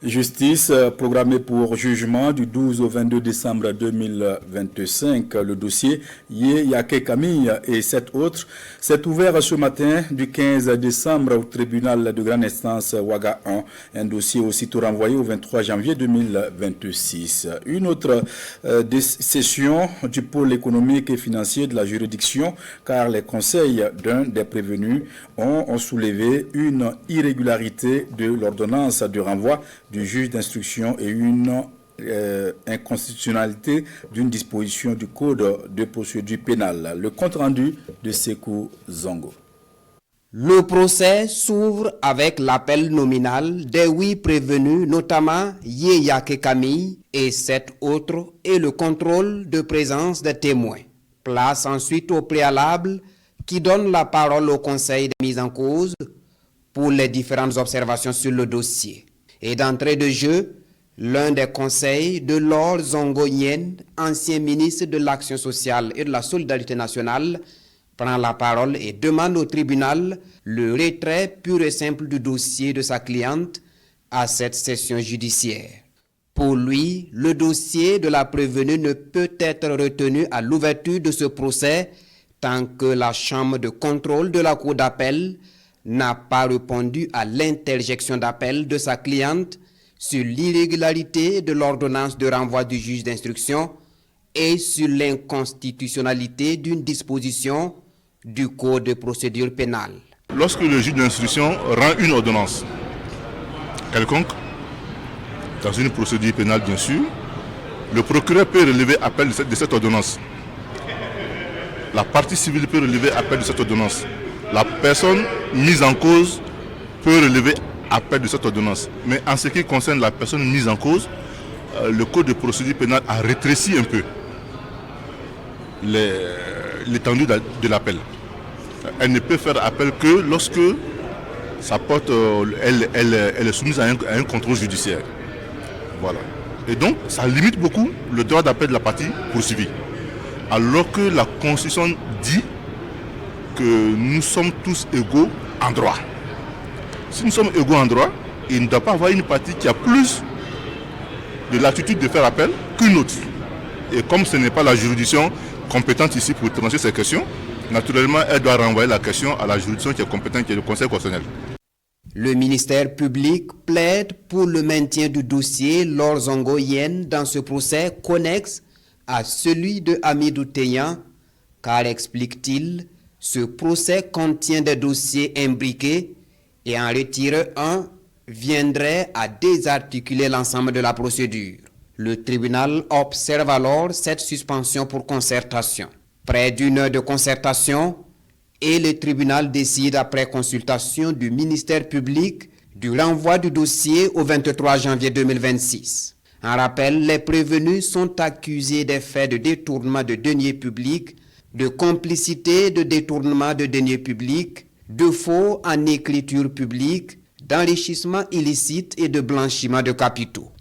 Justice programmée pour jugement du 12 au 22 décembre 2025. Le dossier Yake Camille et 7 autres s'est ouvert ce matin du 15 décembre au tribunal de grande instance Ouaga 1. Un dossier aussitôt renvoyé au 23 janvier 2026. Une autre session du pôle économique et financier de la juridiction, car les conseils d'un des prévenus ont soulevé une irrégularité de l'ordonnance de renvoi du juge d'instruction et une inconstitutionnalité d'une disposition du code de procédure pénale. Le compte rendu de Sekou Zongo. Le procès s'ouvre avec l'appel nominal des 8 prévenus, notamment Yake Camille et 7 autres, et le contrôle de présence des témoins. Place ensuite au préalable qui donne la parole au conseil de mise en cause pour les différentes observations sur le dossier. Et d'entrée de jeu, l'un des conseils de Lord Zongo Yen, ancien ministre de l'Action sociale et de la Solidarité nationale, prend la parole et demande au tribunal le retrait pur et simple du dossier de sa cliente à cette session judiciaire. Pour lui, le dossier de la prévenue ne peut être retenu à l'ouverture de ce procès tant que la chambre de contrôle de la cour d'appel n'a pas répondu à l'interjection d'appel de sa cliente sur l'irrégularité de l'ordonnance de renvoi du juge d'instruction et sur l'inconstitutionnalité d'une disposition du code de procédure pénale. Lorsque le juge d'instruction rend une ordonnance quelconque, dans une procédure pénale bien sûr, le procureur peut relever appel de cette ordonnance. La partie civile peut relever appel de cette ordonnance. La personne mise en cause peut relever appel de cette ordonnance. Mais en ce qui concerne la personne mise en cause, le code de procédure pénale a rétréci un peu l'étendue de l'appel. Elle ne peut faire appel que lorsque sa porte, elle est soumise à un contrôle judiciaire. Voilà. Et donc, ça limite beaucoup le droit d'appel de la partie poursuivie. Alors que la Constitution dit que nous sommes tous égaux en droit. Si nous sommes égaux en droit, il ne doit pas avoir une partie qui a plus de latitude de faire appel qu'une autre. Et comme ce n'est pas la juridiction compétente ici pour trancher ces questions, naturellement, elle doit renvoyer la question à la juridiction qui est compétente, qui est le Conseil constitutionnel. Le ministère public plaide pour le maintien du dossier Lord Zongo Yen dans ce procès connexe à celui de Hamidou Teyan, car, explique-t-il, ce procès contient des dossiers imbriqués et en retirer un viendrait à désarticuler l'ensemble de la procédure. Le tribunal observe alors cette suspension pour concertation. Près d'une heure de concertation, et le tribunal décide après consultation du ministère public du renvoi du dossier au 23 janvier 2026. En rappel, les prévenus sont accusés des faits de détournement de deniers publics, de complicité de détournement de deniers publics, de faux en écriture publique, d'enrichissement illicite et de blanchiment de capitaux.